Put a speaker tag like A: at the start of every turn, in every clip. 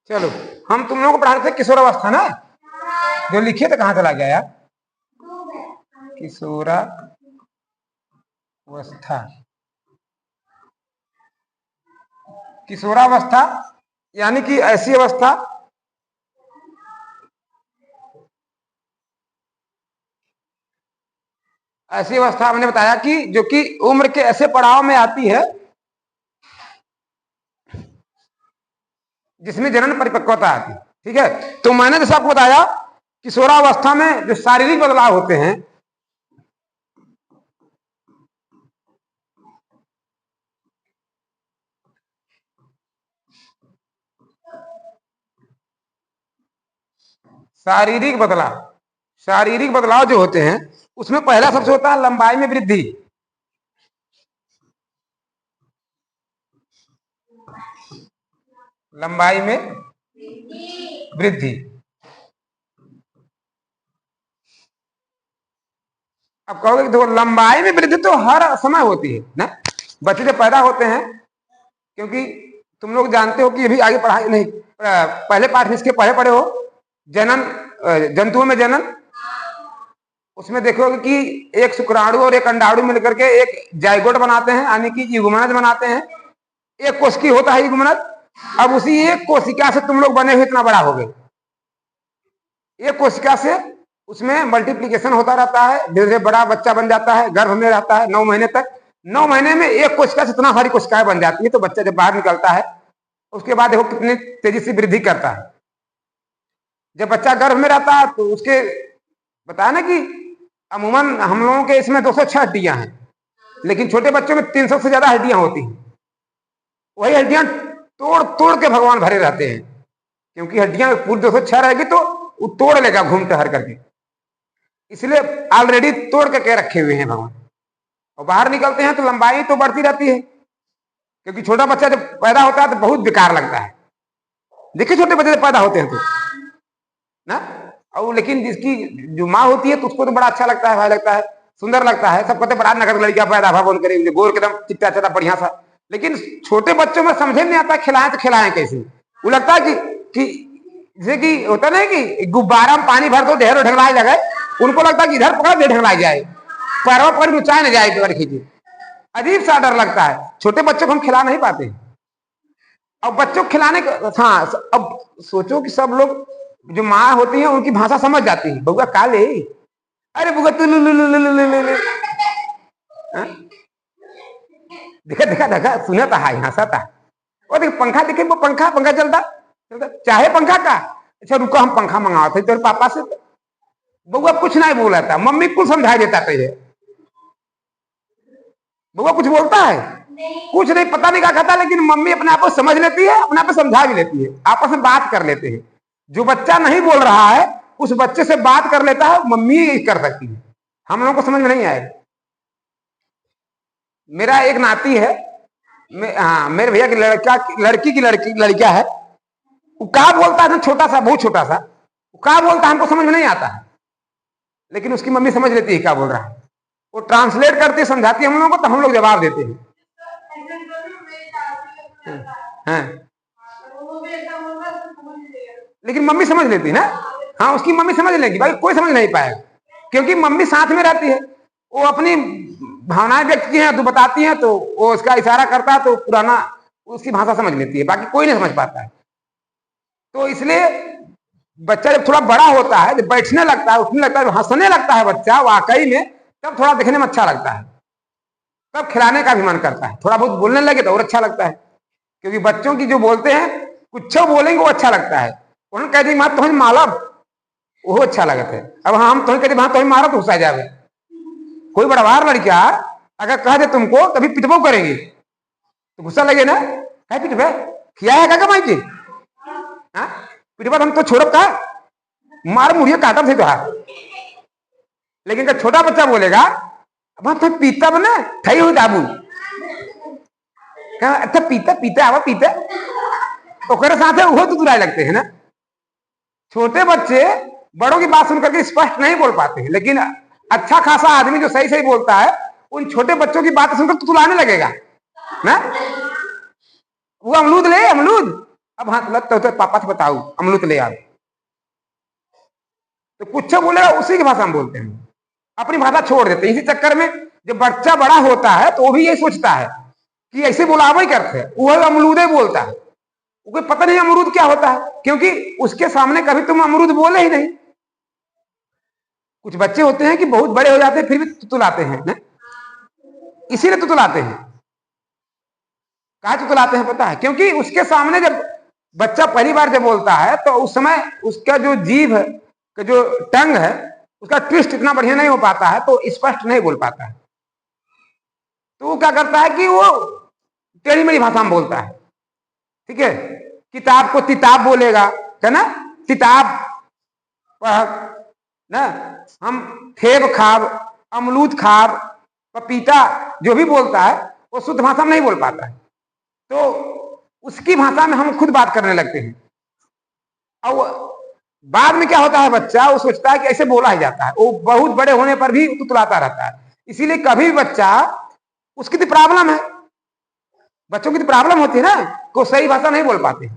A: चलो, हम तुम लोगों को पढ़ा रहे थे किशोरावस्था ना, जो लिखे थे कहां चला गया यार? किशोरावस्था। किशोरावस्था यानी कि ऐसी अवस्था हमने बताया कि जो कि उम्र के ऐसे पड़ाव में आती है जिसमें जनन परिपक्वता आती है। ठीक है, तो मैंने जैसे आपको बताया किशोरावस्था में जो शारीरिक बदलाव होते हैं, शारीरिक बदलाव जो होते हैं उसमें पहला सबसे होता है लंबाई में वृद्धि। लंबाई में वृद्धि। अब कहोगे कि देखो लंबाई में वृद्धि तो हर समय होती है ना, बच्चे जब पैदा होते हैं, क्योंकि तुम लोग जानते हो कि अभी आगे पढ़ाई नहीं, पहले पाठ में इसके पढ़े हो जनन, जंतुओं में जनन, उसमें देखोगे कि एक शुक्राणु और एक अंडाणु मिलकर के एक जाइगोट बनाते हैं, यानी कि युग्मनज बनाते हैं। एक कोशिकी होता है युग्मनज। अब उसी एक कोशिका से तुम लोग बने हुए इतना बड़ा हो गए। एक कोशिका से उसमें मल्टीप्लिकेशन होता रहता है, धीरे धीरे बड़ा बच्चा बन जाता है, गर्भ में रहता है 9 महीने तक। 9 महीने में एक कोशिका से इतना सारी कोशिकाएं बन जाती है, तो बच्चा जब बाहर निकलता है उसके बाद देखो कितनी तेजी से वृद्धि करता है। जब बच्चा गर्भ में रहता है तो उसके बताया ना कि अमूमन हम लोगों के इसमें 206 हड्डियां हैं, लेकिन छोटे बच्चों में 300 से ज्यादा हड्डियां होती हैं। वही हड्डियां तोड़ तोड़ के भगवान भरे रहते हैं, क्योंकि हड्डियां पूरी 206 रहेगी तो वो तोड़ लेगा घूम टहर करके, इसलिए ऑलरेडी तोड़ करके रखे हुए हैं भगवान। और बाहर निकलते हैं तो लंबाई तो बढ़ती रहती है, क्योंकि छोटा बच्चा जब पैदा होता है तो बहुत बेकार लगता है। देखिए छोटे बच्चे जब पैदा होते हैं तो ना, और लेकिन जिसकी जो माँ होती है तो उसको तो बड़ा अच्छा लगता है, भाई लगता है, सुंदर लगता है। सब कहते बड़ा नगर लड़कियां पैदा भा बोल करे, गोर के एकदम चिट्टा चिट्टा बढ़िया सा। लेकिन छोटे बच्चों में समझे नहीं आता खिलाएं तो खिलाएं कैसे। वो लगता है कि जैसे कि होता नहीं कि गुब्बारा में पानी भर दो ढेरों ढंगलाई लगे, उनको लगता है कि इधर पकड़ दे ढंगलाई जाए, पैरों पर नुचाए न जाए, पकड़ खींचे। अजीब सा डर लगता है। छोटे बच्चों को हम खिला नहीं पाते। अब बच्चों को खिलाने का, हाँ, अब सोचो कि सब लोग जो माँ होती है उनकी भाषा समझ जाती है। बउआ का ले, अरे बुआ तू देखा देखा देखा सुनता है, हंसाता है। और देख पंखा देखे, वो पंखा चलता चाहे पंखा का। अच्छा रुको हम पंखा मंगाओ थे तेरे पापा से। बउआ कुछ नहीं बोला था, मम्मी कुछ समझाई देता है। बउआ कुछ बोलता है कुछ नहीं, पता नहीं क्या कहता, लेकिन मम्मी अपने आप को समझ लेती है, अपने आप को समझा भी लेती है, आपस में बात कर लेते हैं। जो बच्चा नहीं बोल रहा है उस बच्चे से बात कर लेता है, मम्मी कर सकती है, हम लोगों को समझ में नहीं आएगा। मेरा एक नाती है, हाँ, मेरे भैया की लड़कियां है, वो क्या बोलता है, छोटा सा, बहुत छोटा सा, वो क्या बोलता है हमको समझ में नहीं आता है, लेकिन उसकी मम्मी समझ लेती है क्या बोल रहा है। वो ट्रांसलेट करती है, समझाती है हम लोगों को, तो हम लोग जवाब देते हैं। हाँ। लेकिन मम्मी समझ लेती है ना, हाँ, उसकी मम्मी समझ लेगी, भाई कोई समझ नहीं पाएगा, क्योंकि मम्मी साथ में रहती है। वो अपनी भावनाएं व्यक्त की हैं तो बताती हैं, तो वो उसका इशारा करता है तो पुराना उसकी भाषा समझ लेती है, बाकी कोई नहीं समझ पाता है। तो इसलिए बच्चा जब थोड़ा बड़ा होता है, जब बैठने लगता है, उठने लगता है, हंसने लगता है बच्चा वाकई में, तब थोड़ा देखने में अच्छा लगता है, तब खिलाने का भी मन करता है। थोड़ा बहुत बोलने लगे तो और अच्छा लगता है, क्योंकि बच्चों की जो बोलते हैं कुछ बोलेंगे वो अच्छा लगता है। उन्होंने कह दी माँ तुम्हें मालब, वो अच्छा लगता है। अब हम तुम्हें कहते हाँ तुम्हें मारा तो गुस्सा जावे। कोई बड़वार लड़किया अगर कह दे तुमको कभी पिटबो करेंगे तो गुस्सा लगे ना, है पिटबे किया है क्या कमाई के, पिटबा हम तो छोड़ब का, मार मुड़िया काटब थे तो। लेकिन जब छोटा बच्चा बोलेगा अब तो पीता बने थई हुई दाबू, अच्छा पीता पीता आवा पीता, ओकरे साथ वो तो बुराई लगते हैं ना। छोटे बच्चे बड़ों की बात सुन करके स्पष्ट नहीं बोल पाते हैं, लेकिन अच्छा खासा आदमी जो सही सही बोलता है उन छोटे बच्चों की बात सुनकर तुलाने लगेगा ना। वो अमरूद ले, अमरूद अब हाथ लगता तो पापा से बताओ अमरूद ले आओ, तो कुछ बोलेगा उसी की भाषा में बोलते हैं, अपनी भाषा छोड़ देते हैं। इसी चक्कर में जब बच्चा बड़ा होता है तो वो भी यही सोचता है कि ऐसे बोलावा ही करते हैं, वह अमरूद ही बोलता है, कोई पता नहीं अमरूद क्या होता है, क्योंकि उसके सामने कभी तुम अमरूद बोले ही नहीं। कुछ बच्चे होते हैं कि बहुत बड़े हो जाते हैं फिर भी तुतलाते हैं, इसीलिए तुतलाते हैं। कहा तुतलाते हैं पता है, क्योंकि उसके सामने जब बच्चा पहली बार जब बोलता है तो उस समय उसका जो जीभ है, जो टंग है, उसका ट्विस्ट इतना बढ़िया नहीं हो पाता है, तो स्पष्ट नहीं बोल पाता है। तो वो क्या करता है कि वो टेढ़ी मेढ़ी भाषा में बोलता है, ठीक है। किताब को तिताब बोलेगा, है ना, तिताब ना, हम थेब खाब, अमरूद खाब, पपीता, जो भी बोलता है वो शुद्ध भाषा में नहीं बोल पाता है, तो उसकी भाषा में हम खुद बात करने लगते हैं। और बाद में क्या होता है, बच्चा वो सोचता है कि ऐसे बोला ही जाता है, वो बहुत बड़े होने पर भी तुतलाता रहता है। इसीलिए कभी भी बच्चा, उसकी तो प्रॉब्लम है, बच्चों की तो प्रॉब्लम होती है ना, को सही भाषा नहीं बोल पाते,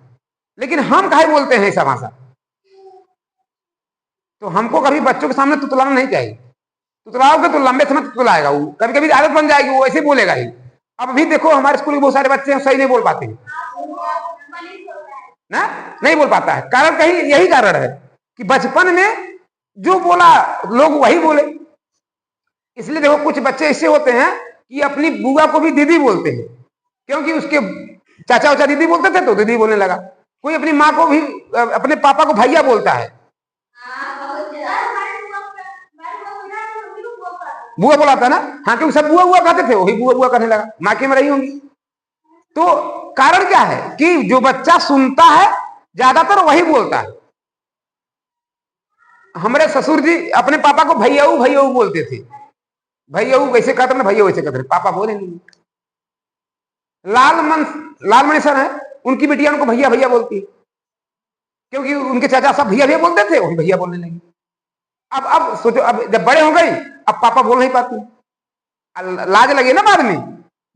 A: लेकिन हम काहे बोलते हैं ऐसा भाषा। तो हमको कभी बच्चों के सामने तुतलाना नहीं चाहिए। तुतलाओगे तो लंबे समय तुतलाएगा वो, कभी कभी आदत बन जाएगी, वो ऐसे बोलेगा ही। अब भी देखो हमारे स्कूल के बहुत सारे बच्चे हैं सही नहीं बोल पाते हैं ना, नहीं बोल पाता है। कारण कहीं यही कारण है कि बचपन में जो बोला लोग वही बोले। इसलिए देखो कुछ बच्चे ऐसे होते हैं कि अपनी बुआ को भी दीदी बोलते हैं, क्योंकि उसके चाचा उचा दीदी बोलते थे तो दीदी बोलने लगा। कोई अपनी माँ को भी, अपने पापा को भैया बोलता है, बुआ बोलाता है ना, हाँ, क्योंकि सब बुआ बुआ कहते थे, वही बुआ बुआ करने लगा, माँ के में रही होंगी। तो कारण क्या है कि जो बच्चा सुनता है ज्यादातर वही बोलता है। हमारे ससुर जी अपने पापा को भैयाऊ भैयाऊ बोलते थे, भैयाऊ वैसे कहते ना, भैया वैसे कहते, पापा बोले नहीं। लालमणि सर है, उनकी बिटिया उनको भैया भैया बोलती है, क्योंकि उनके चाचा सब भैया भैया बोलते थे, वही भैया बोलने लगे। अब सोचो, अब जब बड़े हो गई अब पापा बोल नहीं पाती, लाज लगे ना बाद में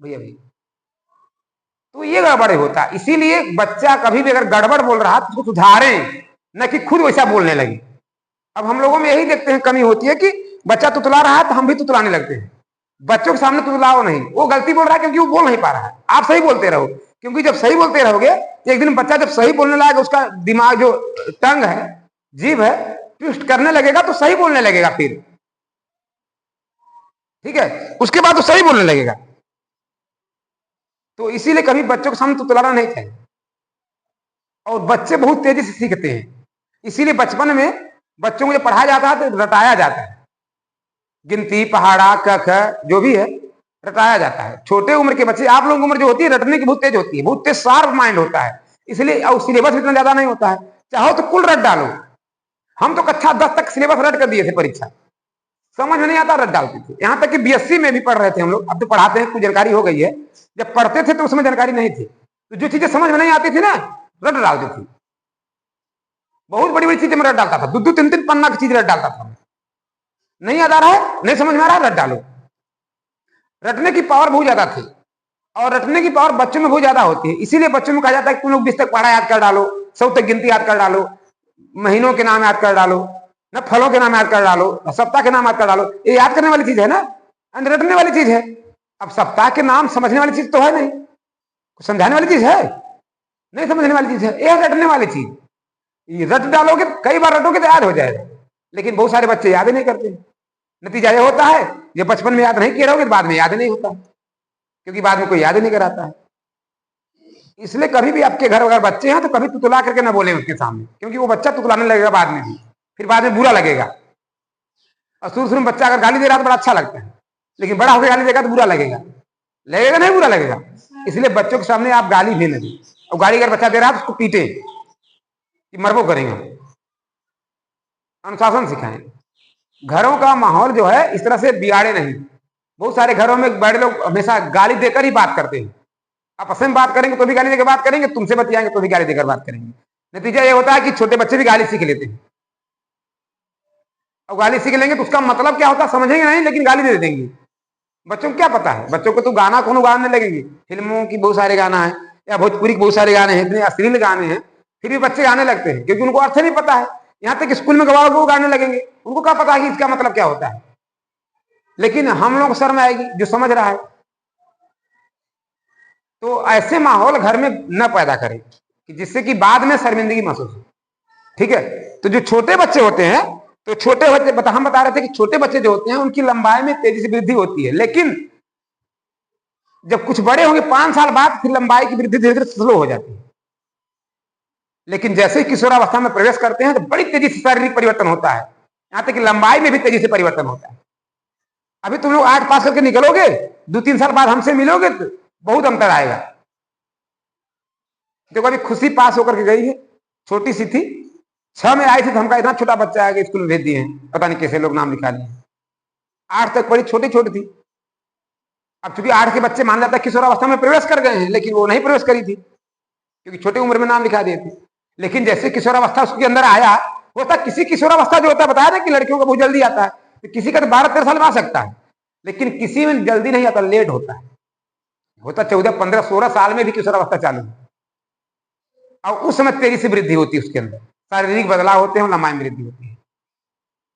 A: भैया भैया, तो ये गड़बड़ होता है। इसीलिए बच्चा कभी भी अगर गड़बड़ बोल रहा तो उसको सुधारें, न कि खुद वैसा बोलने लगे। अब हम लोगों में यही देखते हैं कमी होती है कि बच्चा तुतला रहा है तो हम भी तुतलाने लगते हैं। बच्चों के सामने तुतलाओ नहीं, वो गलती बोल रहा है क्योंकि वो बोल नहीं पा रहा है, आप सही बोलते रहो, क्योंकि जब सही बोलते रहोगे तो एक दिन बच्चा जब सही बोलने लगेगा, उसका दिमाग जो टंग है, जीभ है, ट्विस्ट करने लगेगा तो सही बोलने लगेगा फिर, ठीक है, उसके बाद तो सही बोलने लगेगा। तो इसीलिए कभी बच्चों के सामने तुतलाना नहीं चाहिए। और बच्चे बहुत तेजी से सीखते हैं, इसीलिए बचपन में बच्चों को जब पढ़ाया जाता है तो रटाया जाता है, गिनती पहाड़ा क ख जो भी है रटाया जाता है। छोटे उम्र के बच्चे, आप लोगों की उम्र जो होती है रटने की बहुत तेज होती है, बहुत तेज शार्प माइंड होता है, इसलिए और सिलेबस इतना ज्यादा नहीं होता है, चाहो तो कुल रट डालो। हम तो कक्षा 10 तक सिलेबस रट कर दिए थे, परीक्षा समझ में नहीं आता रट डालते थे। यहाँ तक कि बीएससी में भी पढ़ रहे थे हम लोग, अब तो पढ़ाते हैं, कुछ जानकारी हो गई है, जब पढ़ते थे तो उसमें जानकारी नहीं थी, तो जो चीजें समझ में नहीं आती थी ना रट डालती थी। बहुत बड़ी बड़ी चीजें में रट डालता था, 2-2-3-3 पन्ना की चीज रट डालता था। नहीं याद आ रहा है, नहीं समझ में आ रहा है, रट डालो। रटने की पावर बहुत ज्यादा थी, और रटने की पावर बच्चों में बहुत ज्यादा होती है। इसीलिए बच्चों में कहा जाता है कि तुम लोग 20 तक पढ़ा याद कर डालो, 100 तक गिनती याद कर डालो, महीनों के नाम याद कर डालो ना, फलों के नाम याद कर डालो, सप्ताह के नाम याद कर डालो। ये याद करने वाली चीज है ना, रटने वाली चीज है। अब सप्ताह के नाम समझने वाली चीज तो है नहीं, समझाने वाली चीज है, नहीं समझने वाली चीज है, ये रटने वाली चीज। ये रट डालोगे, कई बार रटोगे तो याद हो जाएगा, लेकिन बहुत सारे बच्चे याद ही नहीं करते। नतीजा ये होता है, ये बचपन में याद नहीं किए रहोगे बाद में याद नहीं होता, क्योंकि बाद में कोई याद नहीं कराता है। इसलिए कभी भी आपके घर अगर बच्चे हैं तो कभी तुतला करके ना बोले उसके सामने, क्योंकि वो बच्चा तुतलाने लगेगा बाद में भी, फिर बाद में बुरा लगेगा। और शुरू में बच्चा अगर गाली दे रहा तो बड़ा अच्छा लगता है, लेकिन बड़ा होकर गाली देगा तो बुरा लगेगा, लगेगा नहीं, बुरा लगेगा। इसलिए बच्चों के सामने आप गाली भी न दें, और गाली अगर बच्चा दे रहा है तो उसको पीटे कि मरबो करेंगे, अनुशासन सिखाएं। घरों का माहौल जो है इस तरह से बिगाड़े नहीं। बहुत सारे घरों में बड़े लोग हमेशा गाली देकर ही बात करते हैं, आपस में बात करेंगे तो भी गाली देकर बात करेंगे, तुमसे बतियाएंगे तो भी गाली देकर बात करेंगे। नतीजा ये होता है कि छोटे बच्चे भी गाली सीख लेते हैं, और गाली सीख लेंगे तो उसका मतलब क्या होता है समझेंगे नहीं, लेकिन गाली दे देंगे। बच्चों को क्या पता है, बच्चों को तो गाना कौन गाने लगेंगे, फिल्मों की बहुत सारे गाना है, या भोजपुरी के बहुत सारे गाने हैं, इतने अश्लील गाने हैं, फिर भी बच्चे गाने लगते हैं क्योंकि उनको अर्थ नहीं पता है। यहाँ तक स्कूल में गवाओगे वो गाने लगेंगे, उनको क्या पता है कि इसका मतलब क्या होता है। लेकिन हम लोग को शर्म आएगी जो समझ रहा है। तो ऐसे माहौल घर में न पैदा करें कि जिससे कि बाद में शर्मिंदगी महसूस हो। ठीक है, तो जो छोटे बच्चे होते हैं, तो छोटे बच्चे हम बता रहे थे कि छोटे बच्चे जो होते हैं उनकी लंबाई में तेजी से वृद्धि होती है, लेकिन जब कुछ बड़े होंगे 5 साल बाद फिर लंबाई की वृद्धि धीरे धीरे स्लो हो जाती है। लेकिन जैसे ही किशोरावस्था में प्रवेश करते हैं तो बड़ी तेजी से शारीरिक परिवर्तन होता है, यहां तक कि लंबाई में भी तेजी से परिवर्तन होता है। अभी तुम लोग 8 पास करके निकलोगे, 2-3 साल बाद हमसे मिलोगे तो बहुत अंतर आएगा। देखो अभी खुशी पास होकर के गई है, छोटी सी थी, 6 में आई थी तो हमका इतना छोटा बच्चा आगे स्कूल में भेज दिए हैं, पता नहीं कैसे लोग नाम लिखा लिए। 8 तक पढ़ी, छोटी छोटी थी। अब चूंकि 8 के बच्चे मान जाता है किशोरावस्था में प्रवेश कर गए हैं, लेकिन वो नहीं प्रवेश करी थी क्योंकि छोटी उम्र में नाम लिखा दिए थे। लेकिन जैसे किशोरावस्था उसके अंदर आया, होता किसी किशोरावस्था जो होता है, बताया ना कि लड़कियों का बहुत जल्दी आता है, तो किसी का तो 12-13 साल में आ सकता है, लेकिन किसी में जल्दी नहीं आता, लेट होता है। होता 14, 15, 16 साल में भी किशोरावस्था चालू है, और उस समय तेजी से वृद्धि होती है उसके अंदर, शारीरिक बदलाव होते हैं, लंबाई में वृद्धि होती है।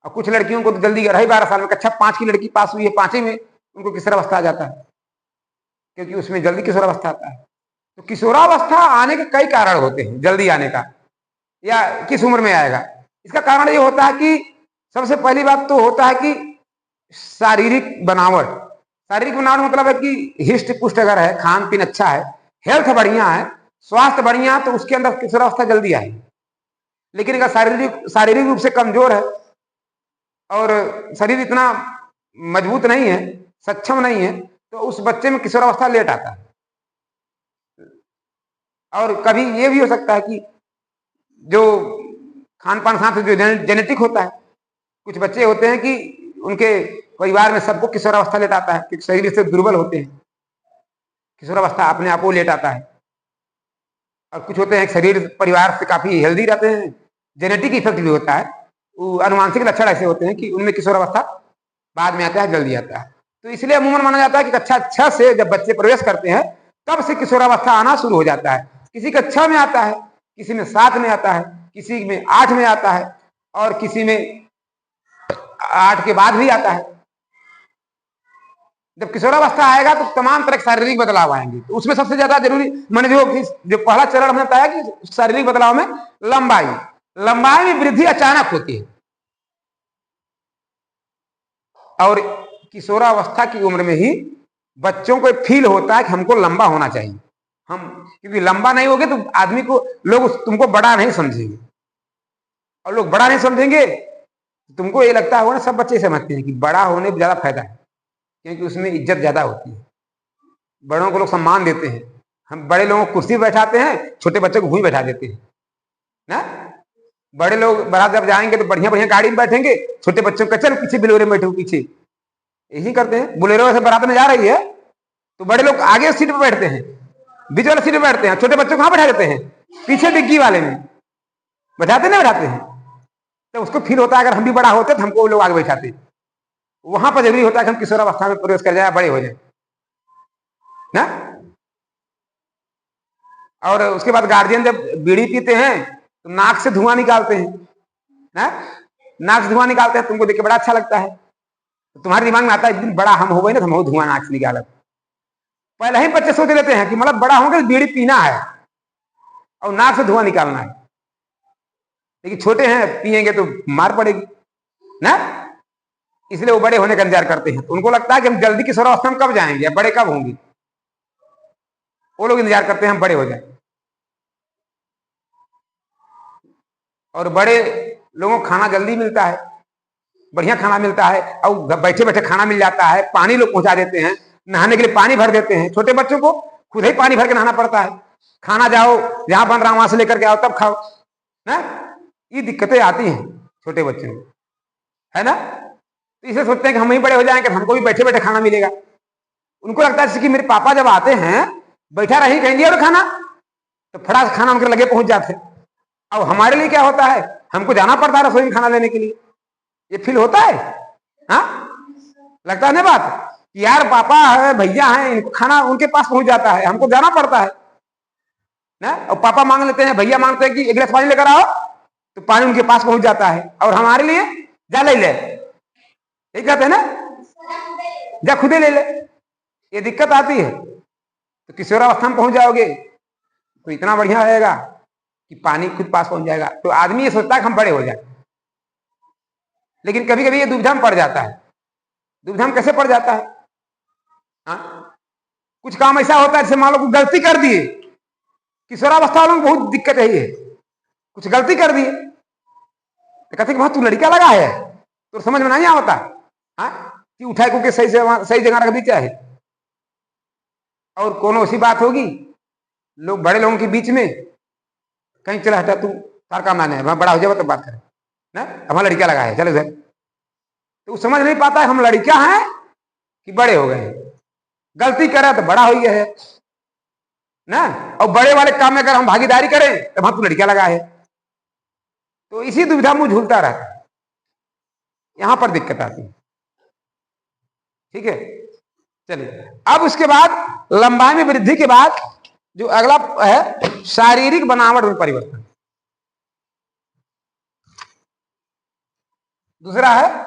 A: और कुछ लड़कियों को तो जल्दी 11-12 साल में, कक्षा 5 की लड़की पास हुई है, 5 में उनको किशोरावस्था आ जाता है, क्योंकि उसमें जल्दी किशोरावस्था आता है। तो किशोरावस्था आने के कई कारण होते हैं जल्दी आने का, या किस उम्र में आएगा। इसका कारण ये होता है कि सबसे पहली बात तो होता है कि शारीरिक बनावट। शारीरिक बनावट मतलब है कि हिष्ट पुष्ट अगर है, खान पीन अच्छा है, हेल्थ बढ़िया है, स्वास्थ्य बढ़िया है, तो उसके अंदर किशोरावस्था जल्दी आएगी। लेकिन अगर शारीरिक रूप से कमजोर है और शरीर इतना मजबूत नहीं है, सक्षम नहीं है, तो उस बच्चे में किशोरावस्था लेट आता है। और कभी ये भी हो सकता है कि जो खान पान साथ जो जेनेटिक होता है, कुछ बच्चे होते हैं कि उनके परिवार में सबको किशोरावस्था लेट आता है क्योंकि शरीर से दुर्बल होते हैं, किशोरावस्था अपने आप को लेट आता है। और कुछ होते हैं शरीर परिवार से काफी हेल्दी रहते हैं, जेनेटिक इफेक्ट भी होता है, अनुवांशिक लक्षण ऐसे होते हैं कि उनमें किशोरावस्था बाद में आता है, जल्दी आता है। तो इसलिए अमूमन माना जाता है कि कक्षा 6 से जब बच्चे प्रवेश करते हैं तब से किशोरावस्था आना शुरू हो जाता है। किसी का 6 में आता है, किसी में 7 में आता है, किसी में 8 में आता है, और किसी में 8 के बाद भी आता है। जब किशोरावस्था आएगा तो तमाम तरह के शारीरिक बदलाव आएंगे। तो उसमें सबसे ज्यादा जरूरी मैंने जो पहला चरण हमने बताया कि शारीरिक बदलाव में लंबाई में वृद्धि अचानक होती है, और किशोरावस्था की उम्र में ही बच्चों को फील होता है कि हमको लंबा होना चाहिए। क्योंकि लंबा नहीं होगे तो आदमी को लोग तुमको बड़ा नहीं समझेंगे, और लोग बड़ा नहीं समझेंगे तुमको ये लगता होगा ना, सब बच्चे समझते हैं कि बड़ा होने में ज्यादा फायदा है, क्योंकि उसमें इज्जत ज्यादा होती है, बड़ों को लोग सम्मान देते हैं। हम बड़े लोगों को कुर्सी बैठाते हैं, छोटे बच्चों को भूमि बैठा देते हैं ना। बड़े लोग बारात जब जाएंगे तो बढ़िया बढ़िया गाड़ी में बैठेंगे, छोटे बच्चों को चल पीछे बोलेरो में बैठो, पीछे यही करते हैं। बोलेरो से बारात में जा रही है तो बड़े लोग आगे सीट पर बैठते हैं, बीच वाले सीट पर बैठते हैं, छोटे बच्चों को कहां बैठा देते हैं, पीछे डिग्गी वाले में बैठाते नहीं बैठाते हैं। तो उसको फील होता है अगर हम भी बड़ा होते तो हमको लोग आगे बैठाते। वहां पर जरूरी होता है कि हम किशोरावस्था में प्रवेश कर जाए, बड़े हो जाए ना। और उसके बाद गार्जियन जब बीड़ी पीते हैं तो नाक से धुआं निकालते हैं ना, नाक से धुआं निकालते हैं, तुमको देख के बड़ा अच्छा लगता है, तो तुम्हारे दिमाग में आता है एक दिन बड़ा हम हो गए ना तो हम धुआं नाक से निकाला। पहले ही बच्चे सोच लेते हैं कि मतलब बड़ा होंगे बीड़ी पीना है और नाक से धुआं निकालना है, लेकिन छोटे हैं पिएंगे तो मार पड़ेगी ना, इसलिए वो बड़े होने का इंतजार करते हैं। तो उनको लगता है कि हम जल्दी किशोरावस्था में कब जाएंगे या बड़े कब होंगे, वो लोग इंतजार करते हैं हम बड़े हो जाए। और बड़े लोगों को खाना जल्दी मिलता है, बढ़िया खाना मिलता है, और बैठे बैठे खाना मिल जाता है, पानी लोग पहुंचा देते हैं, नहाने के लिए पानी भर देते हैं। छोटे बच्चों को खुद ही पानी भर के नहाना पड़ता है, खाना जाओ जहां बन रहा वहां से लेकर के आओ तब खाओ ना। ये दिक्कतें आती हैं छोटे बच्चों को, है ना। तो इसे सोचते हैं कि हम ही बड़े हो जाएंगे, हमको भी बैठे बैठे खाना मिलेगा। उनको लगता है जैसे कि मेरे पापा जब आते हैं बैठा रही कहेंगे और खाना, तो फटाक खाना उनके लगे पहुंच जाते। अब हमारे लिए क्या होता है, हमको जाना पड़ता है रसोई में खाना लेने के लिए। ये फील होता है, हाँ लगता है ना बात, यार पापा है भैया है, इनको खाना उनके पास पहुंच जाता है, हमको जाना पड़ता है। ना, और पापा मांग लेते हैं, भैया मांगते हैं कि एक गिलास पानी लेकर आओ, तो पानी उनके पास पहुंच जाता है। और हमारे लिए जा ले ले, यही कहते हैं ना, जा खुदे ले ले। ये दिक्कत आती है। तो किशोरावस्था में पहुंच जाओगे तो इतना बढ़िया रहेगा कि पानी खुद पास पहुंच जाएगा। तो आदमी ये सोचता है कि हम बड़े हो जाए, लेकिन कभी कभी ये दुविधा में पड़ जाता है। दुविधा में कैसे पड़ जाता है? कुछ काम ऐसा होता है जैसे मान लो गलती कर दिए, किशोरावस्था वालों को बहुत दिक्कत है, ये कुछ गलती कर दिए तो कहते कि वहां तू लड़का लगा है, तो समझ में नहीं आता कि उठाए को के सही जगह रख दी चाहे। और कोनो ऐसी बात होगी, लोग बड़े लोगों के बीच में कहीं चला हटा, तू तार का मान है, वहां बड़ा हो जाए तो बात करें ना, हमारा लड़का लगा है, चलो सर। तो समझ नहीं पाता है हम लड़का हैं कि बड़े हो गए हैं। गलती करे तो बड़ा हो गया है ना, और बड़े वाले काम में अगर हम भागीदारी करें तो वहां तू लड़का लगा है। तो इसी दुविधा में झूलता रहता है, यहां पर दिक्कत आती है। ठीक है, चलिए अब उसके बाद लंबाई में वृद्धि के बाद जो अगला है शारीरिक बनावट में परिवर्तन। दूसरा है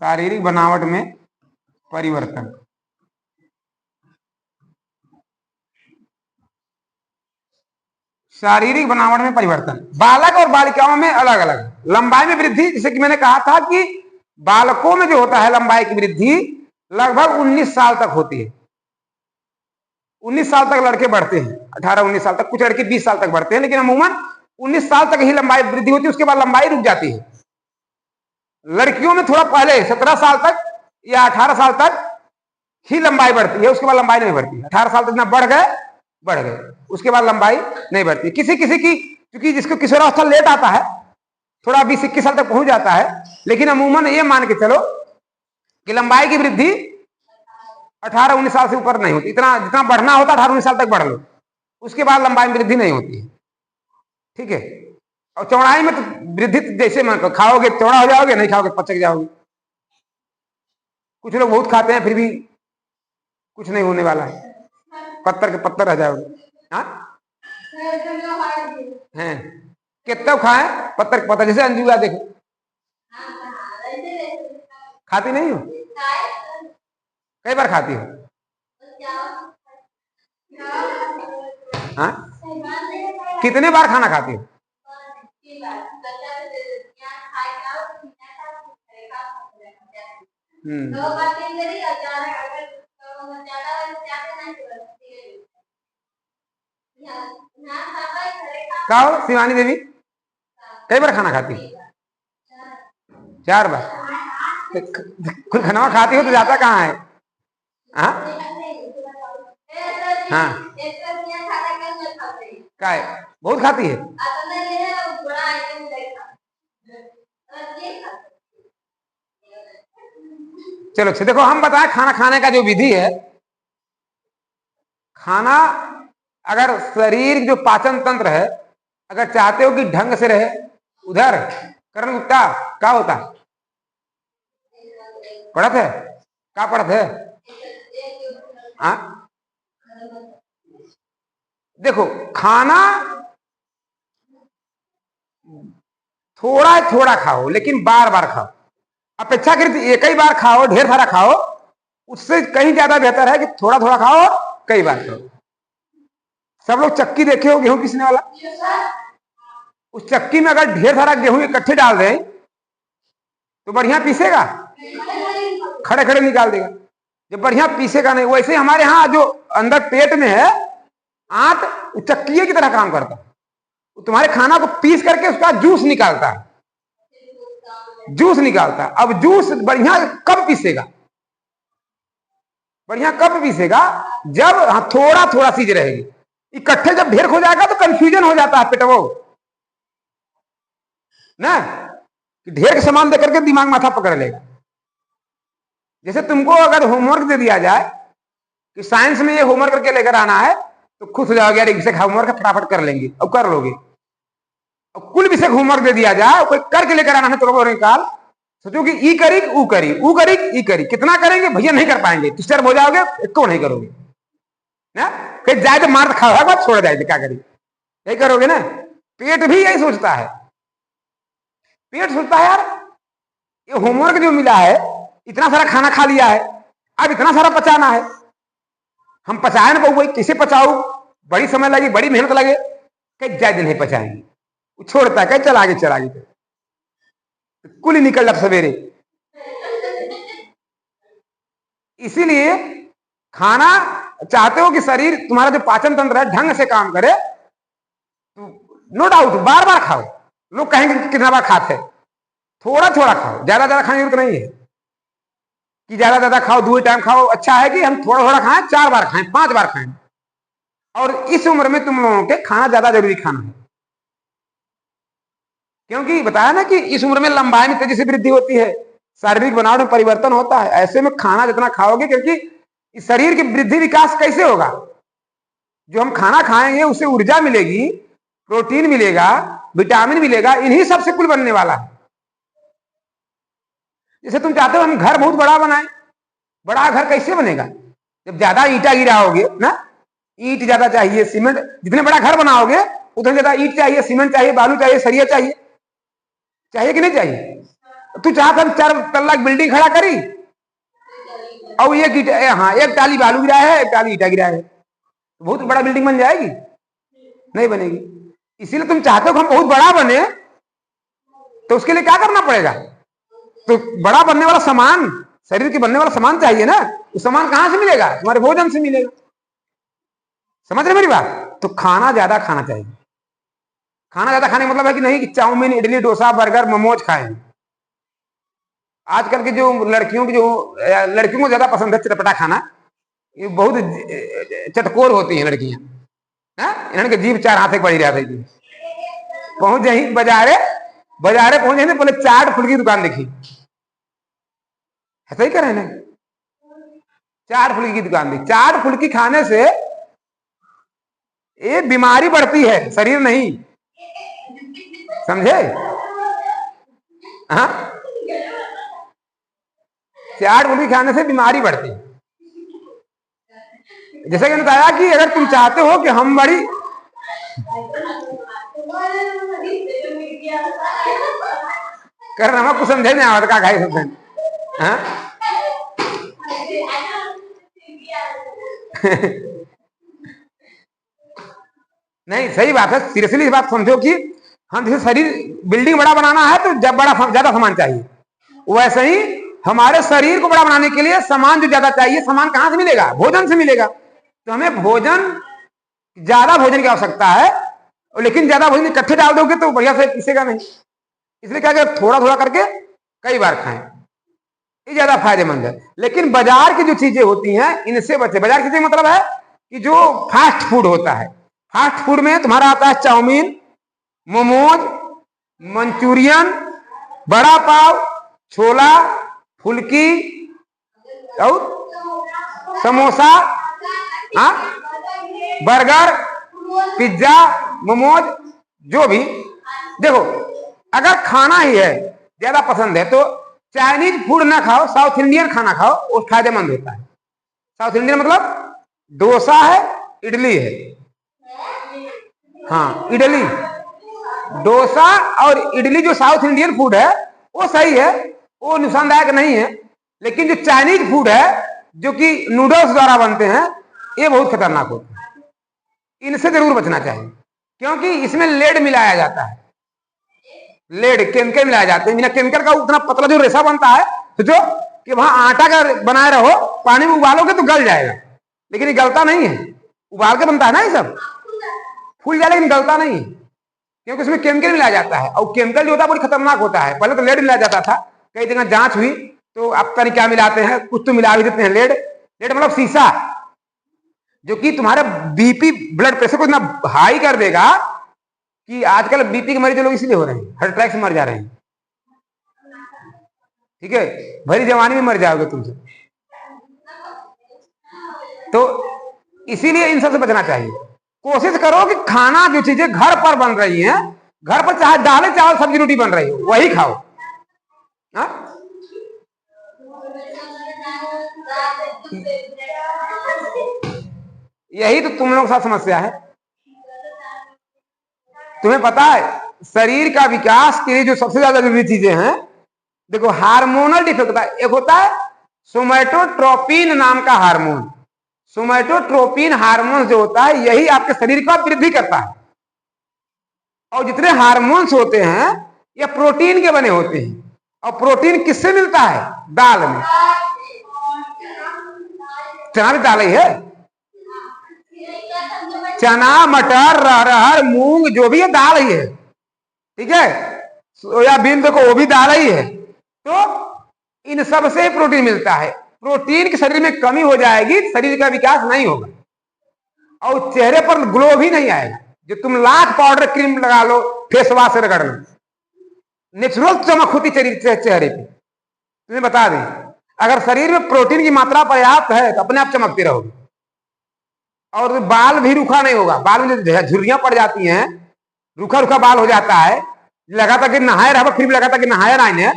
A: शारीरिक बनावट में परिवर्तन। शारीरिक बनावट में परिवर्तन बालक और बालिकाओं में अलग अलग। लंबाई में वृद्धि, जैसे कि मैंने कहा था कि बालकों में जो होता है लंबाई की वृद्धि लगभग 19 साल तक होती है। 19 साल तक लड़के बढ़ते हैं, 18-19 साल तक, कुछ लड़के 20 साल तक बढ़ते हैं, लेकिन अमूमन 19 साल तक ही लंबाई वृद्धि होती है, उसके बाद लंबाई रुक जाती है। लड़कियों में थोड़ा पहले 17 साल तक या 18 साल तक ही लंबाई बढ़ती है, उसके बाद लंबाई नहीं बढ़ती। 18 साल तक ना बढ़ गए, उसके बाद लंबाई नहीं बढ़ती। किसी किसी की, क्योंकि जिसको किशोरावस्था लेट आता है, थोड़ा 20-21 साल तक पहुंच जाता है, लेकिन अमूमन ये मान के चलो कि लंबाई की वृद्धि 18-19 साल से ऊपर नहीं होती। इतना जितना बढ़ना होता 18-19 साल तक बढ़ लो, उसके बाद लंबाई में वृद्धि नहीं होती है। ठीक है, और चौड़ाई में तो वृद्धि जैसे मन खाओगे चौड़ा हो जाओगे, नहीं खाओगे पचक जाओगे। कुछ लोग बहुत खाते हैं फिर भी कुछ नहीं होने वाला है, पत्थर के पत्थर रह जाओगे। हैं कितना खाए पत्थर के पत्थर, जैसे अंजुआ देखो, खाती नहीं हो? कई बार खाती हो? हाँ, कितने बार खाना खाती हो? क्या हो शिवानी देवी, कई बार खाना खाती हो? 4 बार। कोई खाना खाती हो तो जाता कहाँ है? हाँ हाँ, क्या है, बहुत खाती है। चलो अच्छा, देखो हम बताएं खाना खाने का जो विधि है। खाना अगर शरीर जो पाचन तंत्र है अगर चाहते हो कि ढंग से रहे, उधर करण गुप्ता क्या होता पढ़त है, क्या पढ़त है? देखो खाना थोड़ा थोड़ा खाओ, लेकिन बार बार खाओ। अपेक्षाकृत एक ही बार खाओ, ढेर सारा खाओ, उससे कहीं ज्यादा बेहतर है कि थोड़ा थोड़ा खाओ, कई बार खाओ। सब लोग चक्की देखे हो गेहूं पीसने वाला, उस चक्की में अगर ढेर सारा गेहूं इकट्ठे डाल दें तो बढ़िया पीसेगा? खड़े खड़े निकाल देगा। जब बढ़िया पीसेगा नहीं। वैसे हमारे यहाँ जो अंदर पेट में है आंत, चक्की की तरह काम करता है, तुम्हारे खाना को पीस करके उसका जूस निकालता है, जूस निकालता है। अब जूस बढ़िया कब पीसेगा? बढ़िया कब पीसेगा? जब थोड़ा थोड़ा चीज रहेगी। इकट्ठे जब ढेर हो जाएगा तो कंफ्यूजन हो जाता है पेटवो ना, ढेर के सामान देकर के दिमाग माथा पकड़ लेगा। जैसे तुमको अगर होमवर्क दे दिया जाए कि साइंस में ये होमवर्क करके लेकर आना है, तो खुश हो जाओगे, यार विषय होमवर्क फटाफट कर लेंगे, और कर लोगे। और कुल विषय होमवर्क दे दिया जाए, कोई करके लेकर आना है तो निकाल, सोचो कि ई करी ऊ करी, ऊ करी ई करी, कितना करेंगे भैया, नहीं कर पाएंगे, डिस्टर्ब हो जाओगे, इसको नहीं करोगे ना। फिर जाए तो मार खाओ बात छोड़ जाए तो क्या करी, यही करोगे ना। पेट भी यही सोचता है, पेट सोचता है यार ये होमवर्क जो मिला है, इतना सारा खाना खा लिया है, अब इतना सारा पचाना है, हम पचाए ना भाई, कैसे पचाऊ, बड़ी समय लगी, बड़ी मेहनत लगे, कई ज्यादा नहीं पचाएंगे, छोड़ता है, कहीं चल आगे चल आगे, कुल ही निकल लग सवेरे। इसीलिए खाना चाहते हो कि शरीर तुम्हारा जो पाचन तंत्र है ढंग से काम करे, तो नो डाउट बार बार खाओ। लोग कहेंगे कितना बार खाते, थोड़ा थोड़ा खाओ, ज्यादा ज्यादा खाने की जरूरत नहीं है कि ज्यादा ज्यादा खाओ, 2 टाइम खाओ। अच्छा है कि हम थोड़ा थोड़ा खाएं, 4 बार खाएं, 5 बार खाएं। और इस उम्र में तुम लोगों के खाना ज्यादा जरूरी खाना है, क्योंकि बताया ना कि इस उम्र में लंबाई में तेजी से वृद्धि होती है, शारीरिक बनावट में परिवर्तन होता है। ऐसे में खाना जितना खाओगे, क्योंकि शरीर की वृद्धि विकास कैसे होगा, जो हम खाना खाएंगे उससे ऊर्जा मिलेगी, प्रोटीन मिलेगा, विटामिन मिलेगा, इन्हीं सबसे कुल बनने वाला है। जैसे तुम चाहते हो हम घर बहुत बड़ा बनाए, बड़ा घर कैसे बनेगा, जब ज्यादा ईंटा गिराओगे ना, ईंट ज्यादा चाहिए, सीमेंट, जितने बड़ा घर बनाओगे उतने ज्यादा ईंट चाहिए, सीमेंट चाहिए, बालू चाहिए, सरिया चाहिए, चाहिए कि नहीं चाहिए। तू चाहता 4 तल्ला बिल्डिंग खड़ा करी और एक टाली बालू गिरा है, एक टाली ईटा गिरा है, बहुत बड़ा बिल्डिंग बन जाएगी, नहीं बनेगी। इसीलिए तुम चाहते हो कि हम बहुत बड़ा बने, तो उसके लिए क्या करना पड़ेगा, तो बड़ा बनने वाला सामान, शरीर के बनने वाला सामान चाहिए ना। वो सामान कहां से मिलेगा, तुम्हारे भोजन से मिलेगा। समझ रहे मेरी बात। तो खाना ज्यादा खाना चाहिए। खाना ज्यादा खाने का मतलब है कि नहीं कि चाउमीन, इडली, डोसा, बर्गर, मोमोज खाएं। आजकल के जो लड़कियों को ज्यादा पसंद है चटपटा खाना, ये बहुत चटकोर होती हैं लड़कियां, इन्होंने जीभ 4 हाथ पड़ी रहती थी। पहुंच जाए बाजारे पहुंच जाए, बोले चाट फुल्की की दुकान देखी, ऐसा ही करें ना, चाट फुल्की की दुकान देखी। चाट फुल्की खाने से ये बीमारी बढ़ती है, शरीर नहीं, समझे। हाँ, चाट फुल्की खाने से बीमारी बढ़ती है। जैसे कि बताया कि अगर तुम चाहते हो कि हम बड़ी कर रहा कुछ समझे नहीं आवत का खाई समझे, नहीं सही बात है। सीरियसली इस बात समझो कि हम जैसे शरीर बिल्डिंग बड़ा बनाना है तो जब ज्यादा सामान चाहिए, वैसे ही हमारे शरीर को बड़ा बनाने के लिए सामान जो ज्यादा चाहिए, सामान कहां से मिलेगा, भोजन से मिलेगा। तो हमें ज्यादा भोजन की आवश्यकता है, लेकिन ज्यादा भोजन इकट्ठे डाल दोगे तो बढ़िया से पीसेगा नहीं। इसलिए क्या करें, थोड़ा थोड़ा करके कई बार खाएं, ये ज्यादा फायदेमंद है। लेकिन बाजार की जो चीजें होती हैं इनसे बचे। बाजार की चीजें मतलब है कि जो फास्ट फूड होता है, फास्ट फूड में तुम्हारा आता है चाउमीन, मोमोज, मंचूरियन, बड़ा पाव, छोला, फुल्की और समोसा, बर्गर, पिज्जा, मोमोज, जो भी। देखो अगर खाना ही है ज्यादा पसंद है तो चाइनीज फूड ना खाओ, साउथ इंडियन खाना खाओ, वो फायदेमंद होता है। साउथ इंडियन मतलब डोसा है, इडली है, हाँ इडली, डोसा और इडली जो साउथ इंडियन फूड है वो सही है, वो नुकसानदायक नहीं है। लेकिन जो चाइनीज फूड है जो कि नूडल्स द्वारा बनते हैं, ये बहुत खतरनाक होता है, इनसे जरूर बचना चाहिए, क्योंकि इसमें लेड मिलाया जाता है, लेड केमिकल मिलाया जाते हैं। बिना केमिकल का उतना पतला जो रेशा बनता है, तो जो कि वहां आटा का बनाए रहो, पानी में उबालोगे तो गल जाएगा, लेकिन ये गलता नहीं है, उबाल के बनता है ना, ये सब फूल जाए लेकिन गलता नहीं है, क्योंकि उसमें केमिकल मिलाया जाता है। और केमिकल जो होता है बड़ी खतरनाक होता है। पहले तो लेड मिलाया जाता था, कई जगह जांच हुई तो अब पता नहीं क्या मिलाते हैं, कुछ तो मिला भी देते हैं। लेड मतलब शीशा, जो कि तुम्हारे बीपी, ब्लड प्रेशर को इतना हाई कर देगा कि आजकल बीपी के मरीज लोग इसलिए हो रहे हैं, हार्ट अटैक से मर जा रहे हैं। ठीक है, भरी जवानी में मर जाओगे तुमसे। तो इसीलिए इन सबसे बचना चाहिए। कोशिश करो कि खाना जो चीजें घर पर बन रही हैं, घर पर चाहे दालें चावल सब्जी रोटी बन रही हो वही खाओ। हाँ? यही तो तुम लोग के साथ समस्या है। तुम्हें पता है शरीर का विकास के लिए जो सबसे ज्यादा जरूरी चीजें हैं, देखो हार्मोनल डिफेक्ट होता है। एक होता है सोमैटोट्रोपिन नाम का हार्मोन। सोमैटोट्रोपिन हार्मोन जो होता है यही आपके शरीर का वृद्धि करता है। और जितने हार्मोन्स होते हैं ये प्रोटीन के बने होते हैं। और प्रोटीन किससे मिलता है? दाल में। चना भी दाल ही है। चना, मटर, अरहर, मूंग जो भी है दाल ही है। ठीक है, सोयाबीन देखो वो भी दाल ही है। तो इन सब से प्रोटीन मिलता है। प्रोटीन के शरीर में कमी हो जाएगी, शरीर का विकास नहीं होगा और चेहरे पर ग्लो भी नहीं आएगा। जो तुम लाख पाउडर क्रीम लगा लो, फेस वॉश से रगड़ लो, नेचुरल चमक होती चेहरे पे। तुम्हें बता दें, अगर शरीर में प्रोटीन की मात्रा पर्याप्त है तो अपने आप चमकते रहोगे और बाल भी रूखा नहीं होगा। बाल में जो झुर्रियां पड़ जाती हैं, रूखा रूखा बाल हो जाता है, लगा था कि नहाए रहा, फिर भी लगा था कि नहाया नहीं है,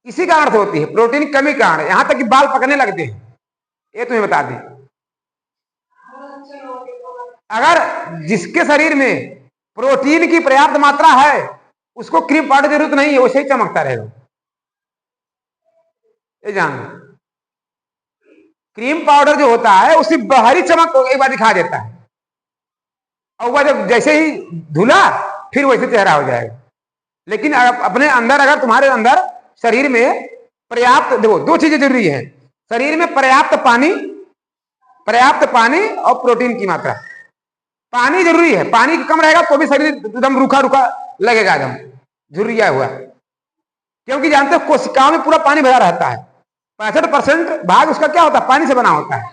A: इसी कारण से होती है प्रोटीन की कमी कारण। यहां तक कि बाल पकने लगते हैं। ये तुम्हें बता दें, अगर जिसके शरीर में प्रोटीन की पर्याप्त मात्रा है उसको क्रीम पाउडर की जरूरत नहीं है, वैसे ही चमकता रहेगा। ये जान, क्रीम पाउडर जो होता है उसकी बाहरी चमक एक बार दिखा देता है और वह जब जैसे ही धुला फिर वैसे चेहरा हो जाएगा। लेकिन अपने अंदर, अगर तुम्हारे अंदर शरीर में पर्याप्त, देखो दो चीजें जरूरी है शरीर में, पर्याप्त पानी और प्रोटीन की मात्रा। पानी जरूरी है, पानी कम रहेगा तो भी शरीर एकदम रूखा रूखा लगेगा, एकदम झुर्रिया हुआ, क्योंकि जानते हो कोशिकाओं में पूरा पानी भरा रहता है। 65% भाग उसका क्या होता है? पानी से बना होता है।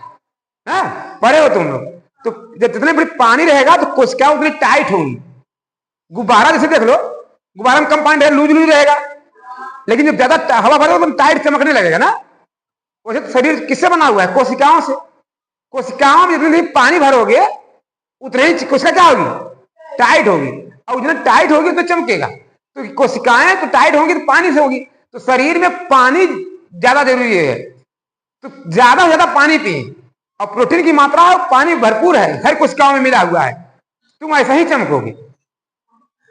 A: पढ़े हो तुम लोग? तो जब जितने बड़ी पानी रहेगा तो कोशिकाएं उतनी टाइट होंगी। गुब्बारा जैसे देख लो, गुब्बारा में कम पानी रहेगा, लूज लूज रहेगा, लेकिन जब ज्यादा हवा भरेगा तो टाइट चमकने लगेगा ना। वैसे तो शरीर किससे बना हुआ है? कोशिकाओं से। कोशिकाओं में जितनी पानी भरोगे उतनी ही कोशिका क्या होगी? टाइट होगी, और जितना टाइट होगी तो चमकेगा। तो कोशिकाएं तो टाइट होंगी तो पानी से होगी। तो शरीर में पानी ज्यादा जरूरी है, तो ज्यादा से ज्यादा पानी पिए और प्रोटीन की मात्रा पानी भरपूर है, हर कोशिकाओं में मिला हुआ है, तुम ऐसा ही चमकोगे।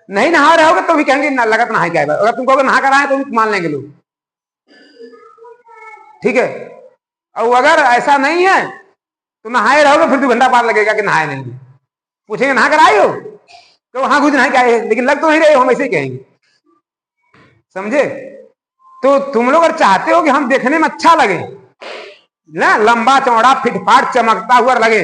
A: नहीं नहा रहे होगे तो भी कहेंगे ना, लगा तो नहा क्या है। अगर तुम कहोगे नहा कर आए तो भी मान लेंगे लोग, ठीक है। और अगर ऐसा नहीं है तो नहाए रहोगे फिर 2 घंटा बाद लगेगा कि नहाए नहीं। पूछेंगे नहा कर आए हो तो हाँ कुछ नहा के आए, लेकिन लग तो नहीं रहे हो, हम ऐसे ही कहेंगे, समझे। तो तुम लोग अगर चाहते हो कि हम देखने में अच्छा लगे ना, लंबा चौड़ा फिटफाट चमकता हुआ लगे,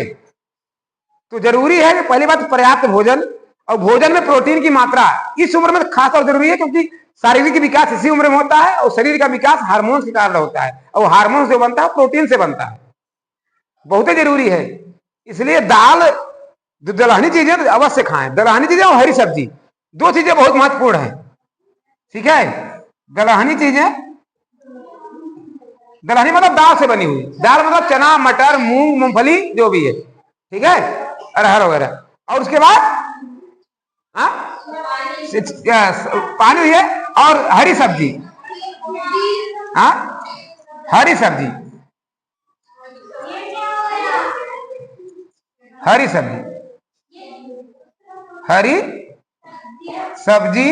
A: तो जरूरी है कि पहली बात पर्याप्त भोजन, और भोजन में प्रोटीन की मात्रा इस उम्र में खास तौर जरूरी है, क्योंकि शारीरिक विकास इसी उम्र में होता है और शरीर का विकास हार्मोन के कारण होता है, और हार्मोन से बनता है प्रोटीन से बनता है, बहुत ही जरूरी है। इसलिए दाल, दलहनी चीजें अवश्य खाएं। दलहनी चीजें और हरी सब्जी, 2 चीजें बहुत महत्वपूर्ण है, ठीक है। दलहनी चीजें, दलहनी मतलब दाल से बनी हुई, दाल मतलब चना, मटर, मूंग, मूंगफली जो भी है, ठीक है, अरहर वगैरह। और उसके बाद पानी है, और हरी सब्जी, हरी सब्जी, हरी सब्जी, हरी सब्जी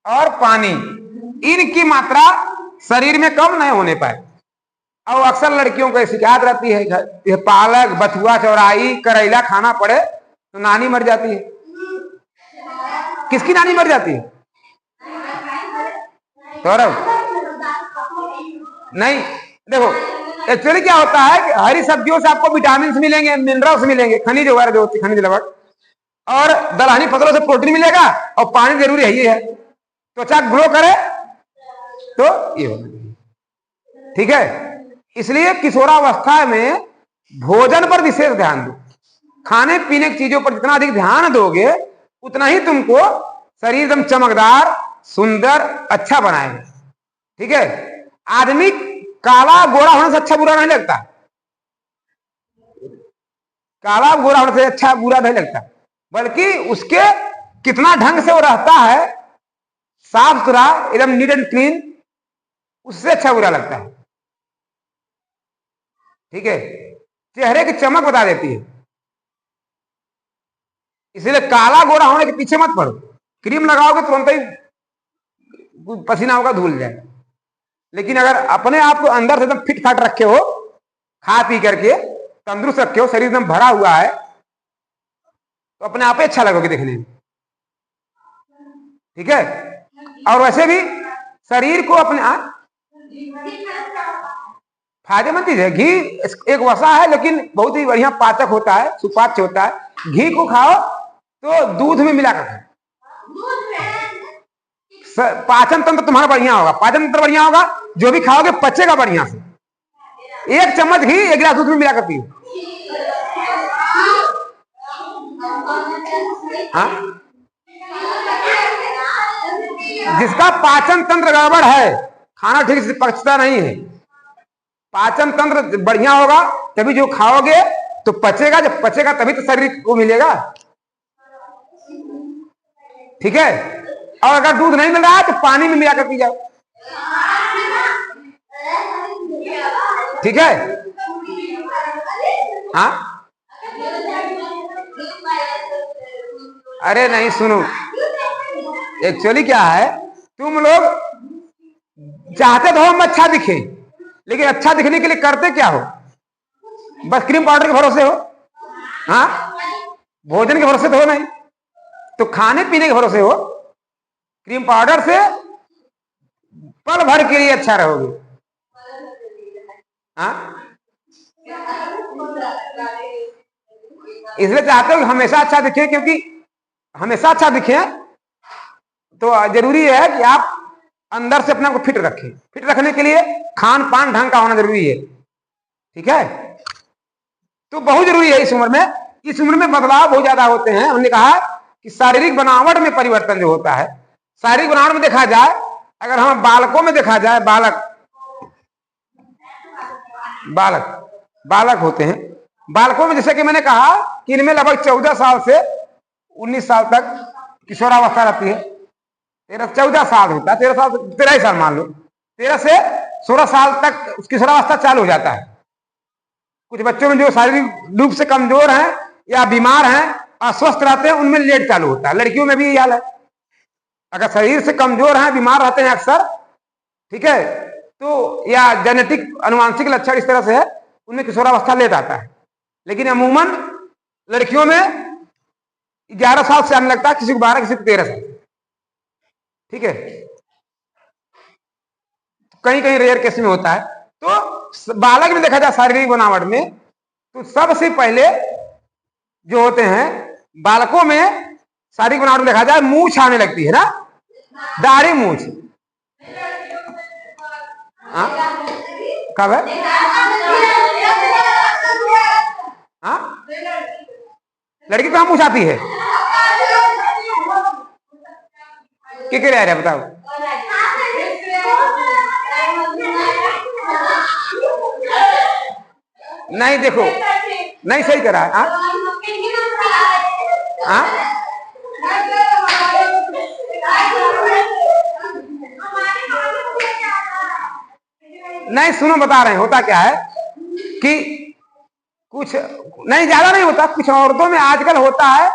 A: और पानी, इनकी मात्रा शरीर में कम नहीं होने पाए। और अक्सर लड़कियों को शिकायत रहती है, ये पालक, बथुआ, चौराई, करेला खाना पड़े तो नानी मर जाती है। किसकी नानी मर जाती है? सौरभ नहीं, देखो एक्चुअली क्या होता है कि हरी सब्जियों से आपको विटामिन मिलेंगे, मिनरल्स मिलेंगे, खनिज वगैरह जो होती है, खनिज लवण, और दलहनी फसलों से प्रोटीन मिलेगा, और पानी जरूरी है ही है, त्वचा ग्लो करे तो ये होगा, ठीक है। इसलिए किशोरावस्था में भोजन पर विशेष ध्यान दो। खाने पीने की चीजों पर जितना अधिक ध्यान दोगे उतना ही तुमको शरीर एकदम चमकदार, सुंदर, अच्छा बनाएगा, ठीक है। आदमी काला गोरा होने से अच्छा बुरा नहीं लगता, काला गोरा होने से अच्छा बुरा नहीं लगता, बल्कि उसके कितना ढंग से वो रहता है, साफ सुथरा, एकदम नीट एंड क्लीन, उससे अच्छा बुरा लगता है। ठीक है, चेहरे की चमक बता देती है, इसलिए काला गोरा होने के पीछे मत पड़ो। क्रीम लगाओगे तुरंत ही पसीना होगा, धुल जाएगा। लेकिन अगर अपने आप को अंदर से एकदम फिट फाट रखे हो, खा पी करके तंदुरुस्त रखे हो, शरीर एकदम भरा हुआ है, तो अपने आप ही अच्छा लगोगे देखने में। ठीक है, और वैसे भी शरीर को अपने फायदेमंद चीज है। घी एक वसा है, लेकिन बहुत ही बढ़िया पाचक होता है, सुपाच्य होता है। घी को खाओ तो दूध में मिला कर खाओ, पाचन तंत्र तुम्हारा बढ़िया होगा। पाचन तंत्र बढ़िया होगा, जो भी खाओगे पचेगा बढ़िया से। एक चम्मच घी 1 गिलास दूध में मिला कर पियो। हाँ, जिसका पाचन तंत्र गड़बड़ है, खाना ठीक से पचता नहीं है, पाचन तंत्र बढ़िया होगा तभी जो खाओगे तो पचेगा। जब पचेगा तभी तो शरीर को मिलेगा। ठीक है, और अगर दूध नहीं मिल रहा है तो पानी में मिलाकर पी जाओ। ठीक है, हाँ, अरे नहीं, सुनो, एक्चुअली क्या है, तुम लोग चाहते तो हम अच्छा दिखे, लेकिन अच्छा दिखने के लिए करते क्या हो? बस क्रीम पाउडर के भरोसे हो। हाँ, भोजन के भरोसे तो हो नहीं, तो खाने पीने के भरोसे हो। क्रीम पाउडर से पल भर के लिए अच्छा रहोगे। हाँ, इसलिए चाहते हो कि हमेशा अच्छा दिखे, क्योंकि हमेशा अच्छा दिखे तो जरूरी है कि आप अंदर से अपने को फिट रखें। फिट रखने के लिए खान पान ढंग का होना जरूरी है। ठीक है, तो बहुत जरूरी है इस उम्र में। इस उम्र में बदलाव बहुत ज्यादा होते हैं। हमने कहा कि शारीरिक बनावट में परिवर्तन जो होता है, शारीरिक बनावट में देखा जाए, अगर हम बालकों में देखा जाए, बालक होते हैं। बालकों में जैसे कि मैंने कहा कि इनमें लगभग 14 साल से 19 साल तक किशोरावस्था रहती है। 14 साल होता है, 13 ही साल मान लो, 13 से 16 साल तक किशोरावस्था चालू हो जाता है। कुछ बच्चों में जो शारीरिक रूप से कमजोर हैं या बीमार हैं, अस्वस्थ रहते हैं, उनमें लेट चालू होता है। लड़कियों में भी यही हाल है। अगर शरीर से कमजोर हैं, बीमार रहते हैं अक्सर, ठीक है, तो या जेनेटिक अनुवांशिक लक्षण इस तरह से है, उनमें किशोरावस्था लेट आता है। लेकिन अमूमन लड़कियों में 11 साल से आने लगता है, किसी को 12, किसी को 13 साल। ठीक है, कहीं कहीं रेयर केस में होता है। तो बालक में देखा जाए शारीरिक बनावट में, तो सबसे पहले जो होते हैं बालकों में शारीरिक बनावट में देखा जाए, मूंछ आने लगती है ना, दाढ़ी मूंछ। कब है? हाँ, लड़की कहाँ मूंछ आती है? क्या रह रहा है बताओ? नहीं, देखो, नहीं सही करा। नहीं, सुनो, बता रहे हैं होता क्या है कि कुछ नहीं, ज्यादा नहीं होता। कुछ औरतों में आजकल होता है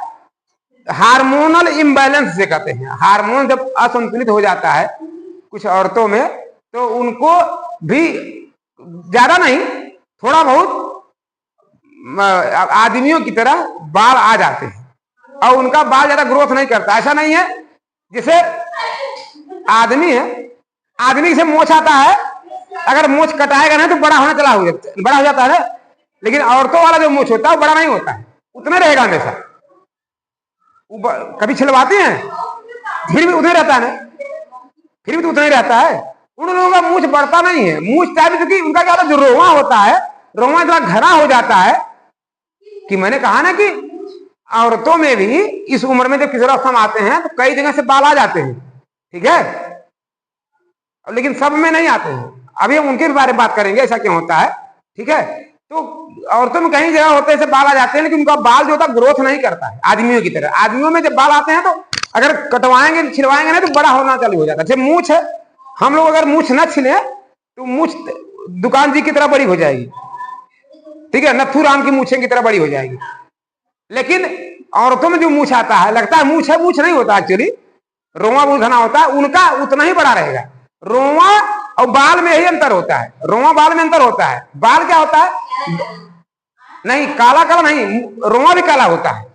A: हार्मोनल इम्बैलेंस से कहते हैं। हार्मोन जब असंतुलित हो जाता है कुछ औरतों में, तो उनको भी ज्यादा नहीं, थोड़ा बहुत आदमियों की तरह बाल आ जाते हैं, और उनका बाल ज्यादा ग्रोथ नहीं करता। ऐसा नहीं है, जैसे आदमी है, आदमी से मूंछ आता है, अगर मूंछ कटाएगा नहीं तो बड़ा हो जाता है। लेकिन औरतों वाला जो मूंछ होता है वो बड़ा नहीं होता है, उतना रहेगा हमेशा। कभी छिलवाते हैं, फिर भी उतना ही रहता है ना, फिर भी तो उतना ही रहता है। उन लोगों का मूंछ बढ़ता नहीं है। मूंछ टाइप, क्योंकि उनका क्या होता है, जो रोवा होता है, रोवा इतना घना हो जाता है कि मैंने कहा ना कि औरतों में भी इस उम्र में जब किशोरावस्था में आते हैं तो कई जगह से बाल आ जाते हैं। ठीक है, लेकिन सब में नहीं आते हैं। अभी हम उनके बारे में बात करेंगे, ऐसा क्यों होता है। ठीक है, तो औरतों में कई जगह होते हैं बाल आ जाते हैं, लेकिन उनका बाल जो होता है ग्रोथ नहीं करता है आदमियों की तरह। आदमियों में जब बाल आते हैं तो अगर कटवाएंगे छिलवाएंगे नहीं तो बड़ा होना चालू हो जाता है। जैसे मूंछ है, हम लोग अगर मूंछ न छिले तो मूछ दुकान जी की तरह बड़ी हो जाएगी, ठीक है, नथु राम की मूछें की तरह बड़ी हो जाएगी। लेकिन औरतों में जो मूछ आता है, लगता है मूछ है, मूछ नहीं होता एक्चुअली, रोवा बहुत घना होता है, उनका उतना ही बड़ा रहेगा। रोवा और बाल में यही अंतर होता है, रोवा बाल में अंतर होता है। बाल क्या होता है, नहीं काला काला नहीं, रोवा भी काला होता है,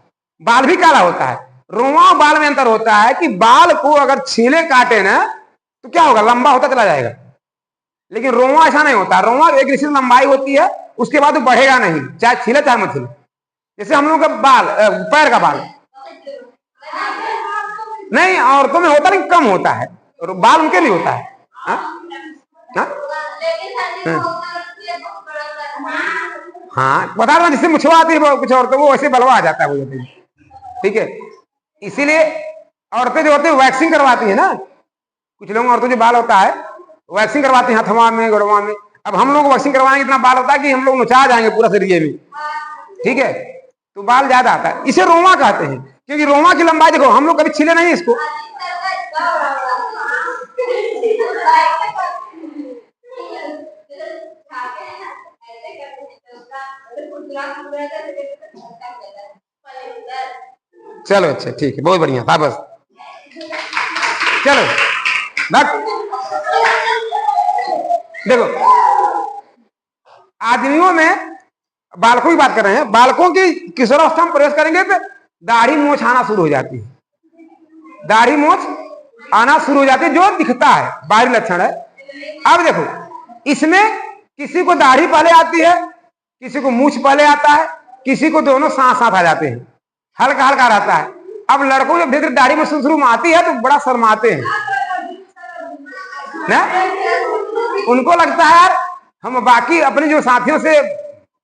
A: बाल भी काला होता है। रोवा और बाल में अंतर होता है कि बाल को अगर छीले काटे ना तो क्या होगा, लंबा होता चला जाएगा। लेकिन रोवा ऐसा नहीं होता, रोवा एक निश्चित लंबाई होती है, उसके बाद वो बढ़ेगा नहीं, चाहे छीले चाहे मत छीले। जैसे हम लोग का बाल, पैर का बाल नहीं, औरतों में होता नहीं, कम होता है, बाल उनके नहीं होता है। हा? हा? हाँ बता रहा, जिससे मुछवा आती है कुछ औरतों को वैसे बलवा आ जाता है वो, ठीक है। इसीलिए औरतें जो होती है वैक्सिंग करवाती है ना, कुछ लोग औरतों जो बाल होता है वैक्सिंग करवाते हैं हथवा में, गोड़वा में। अब हम लोग वैक्सिंग करवाएंगे, इतना बाल होता है कि हम लोग नुचा जाएंगे पूरा शरीर में, ठीक है, तो बाल ज्यादा आता है। इसे रोमा कहते हैं, क्योंकि रोमा की लंबाई देखो, हम लोग कभी छीले नहीं इसको, चलो अच्छा ठीक है, बहुत बढ़िया था, बस चलो देखो, आदमियों में बालकों की बात कर रहे हैं, बालकों की किशोरावस्था में प्रवेश करेंगे तो दाढ़ी मोछ आना शुरू हो जाती है, दाढ़ी मोछ आना शुरू हो जाती है, जो दिखता है बाहरी लक्षण है। अब देखो, इसमें किसी को दाढ़ी पहले आती है, किसी को मूछ पहले आता है, किसी को दोनों साथ साथ आ जाते हैं, हल्का हल्का रहता है। अब लड़कों जब धीरे धीरे दाढ़ी में शुरू में आती है तो बड़ा शर्माते हैं ना, उनको लगता है यार हम बाकी अपने जो साथियों से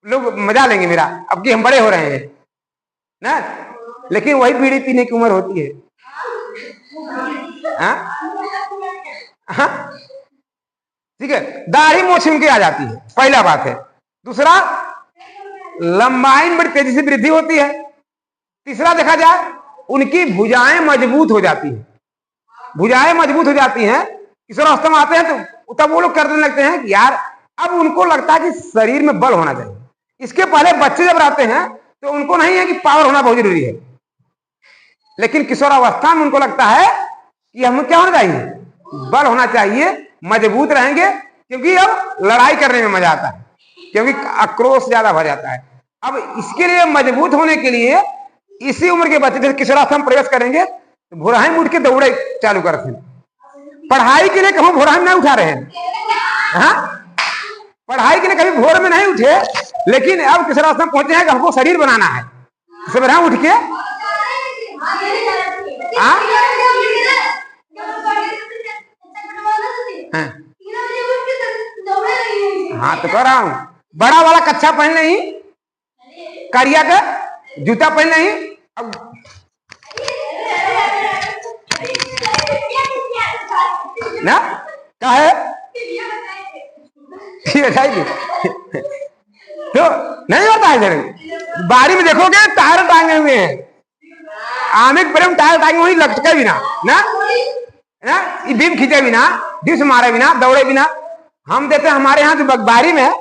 A: लोग मजा लेंगे मेरा, अब कि हम बड़े हो रहे हैं ना, लेकिन वही बीड़ी पीने की उम्र होती है। ठीक है, दाढ़ी मोछ उनकी आ जाती है, पहला बात है। दूसरा, लंबाई में बड़ी तेजी से वृद्धि होती है। तीसरा देखा जाए, उनकी भुजाएं मजबूत हो जाती हैं, भुजाएं मजबूत हो जाती हैं। किशोरावस्था में आते हैं तो तब वो लोग करने लगते हैं कि यार अब उनको लगता है कि शरीर में बल होना चाहिए। इसके पहले बच्चे जब रहते हैं तो उनको नहीं है कि पावर होना बहुत जरूरी है, लेकिन किशोरावस्था में उनको लगता है कि हमें क्या होना चाहिए, बल होना चाहिए, मजबूत रहेंगे, क्योंकि अब लड़ाई करने में मजा आता है, क्योंकि आक्रोश ज्यादा भर जाता है। अब इसके लिए मजबूत होने के लिए इसी उम्र के बच्चे जैसे किशोरावस्था में प्रवेश करेंगे तो भोराई में उठ के दौड़े चालू करते हैं। पढ़ाई के लिए कभी भोराई में नहीं उठा रहे हैं, हाँ? पढ़ाई के लिए कभी भोर में नहीं उठे, लेकिन अब किशोरावस्था में पहुंचे हैं कि हमको शरीर बनाना है, सुबह उठ के हाँ तो कह रहा हूं, बड़ा वाला कच्छा पहन नहीं, करिया का जूता पहन नहीं। अब ना क्या है तो नहीं होता है, बाड़ी में देखोगे टायर टांगे हुए हैं, आमिक प्रेम टायर टांगे हुई, लटके बिना ना ना, बीम खींचे बिना, डिस मारे बिना, दौड़े बिना। हम देते हैं हमारे यहाँ जो बाड़ी में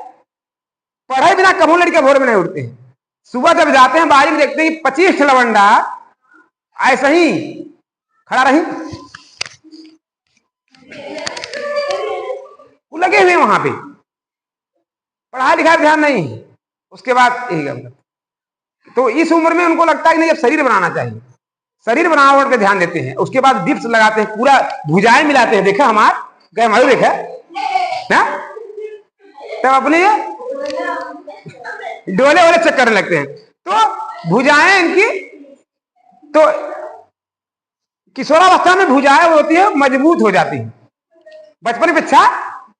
A: पढ़े बिना कभी लड़के भोर में नहीं उठते हैं। सुबह जब जाते हैं बाड़ी में देखते हैं 25 लवंडा ऐसे ही खड़ा रही, वो लगे हुए वहां पे, पढ़ाई लिखाई ध्यान नहीं। उसके बाद तो इस उम्र में उनको लगता है कि नहीं, अब शरीर बनाना चाहिए, शरीर बनावट पे ध्यान देते हैं। उसके बाद डिप्स लगाते हैं, पूरा भुजाएं मिलाते हैं, देखा हमार गए हमारे देखा ना, तब अपने डोले वोले चेक करने लगते हैं। तो भुजाएं इनकी, तो किशोरावस्था में भुजाएं होती है मजबूत हो जाती है, बचपन में अच्छा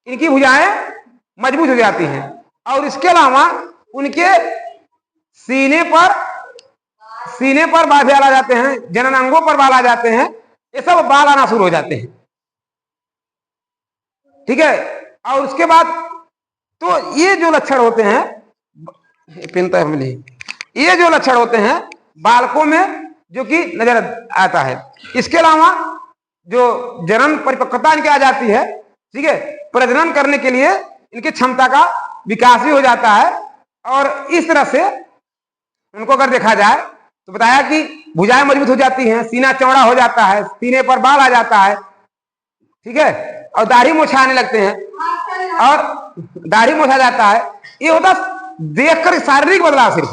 A: इनकी भुजाएं मजबूत हो जाती हैं। और इसके अलावा उनके सीने पर बाल आ जाते हैं, जनन अंगों पर बाल आ जाते हैं, ये सब बाल आना शुरू हो जाते हैं, ठीक है। और उसके बाद तो ये जो लक्षण होते हैं, ये जो लक्षण होते हैं बालकों में जो कि नजर आता है। इसके अलावा जो जनन परिपक्वता इनके आ जाती है, ठीक है, प्रजनन करने के लिए इनकी क्षमता का विकास भी हो जाता है। और इस तरह से उनको अगर देखा जाए तो बताया कि भुजाएं मजबूत हो जाती हैं, सीना चौड़ा हो जाता है, सीने पर बाल आ जाता है, ठीक है, और दाढ़ी मूछ आने लगते हैं और दाढ़ी मूछ आ जाता है। ये होता देखकर शारीरिक बदलाव सिर्फ,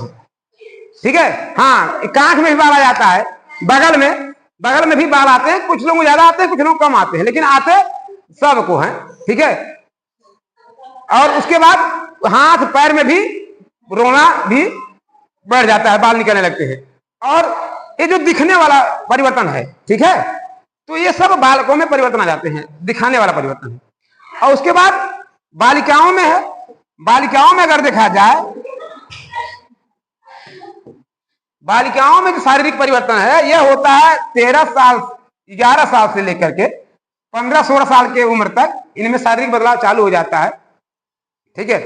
A: ठीक है। हाँ, कांख में भी बाल आ जाता है, बगल में भी बाल आते हैं, कुछ लोग ज्यादा आते हैं, कुछ लोग कम आते हैं, लेकिन आते सबको हैं, ठीक है। और उसके बाद हाथ पैर में भी रोना भी बढ़ जाता है, बाल निकलने लगते हैं। और ये जो दिखने वाला परिवर्तन है, ठीक है, तो ये सब बालकों में परिवर्तन आ जाते हैं, दिखाने वाला परिवर्तन है। और उसके बाद बालिकाओं में है, बालिकाओं में अगर देखा जाए, बालिकाओं में जो शारीरिक परिवर्तन है यह होता है 13 साल 11 साल से लेकर के 15-16 साल के उम्र तक इनमें शारीरिक बदलाव चालू हो जाता है, ठीक है।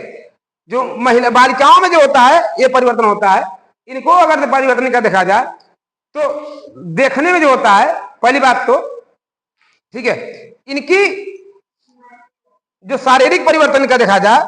A: जो महिला बालिकाओं में जो होता है ये परिवर्तन होता है। इनको अगर परिवर्तन का देखा जाए तो देखने में जो होता है, पहली बात तो, ठीक है, इनकी जो शारीरिक परिवर्तन का देखा जाए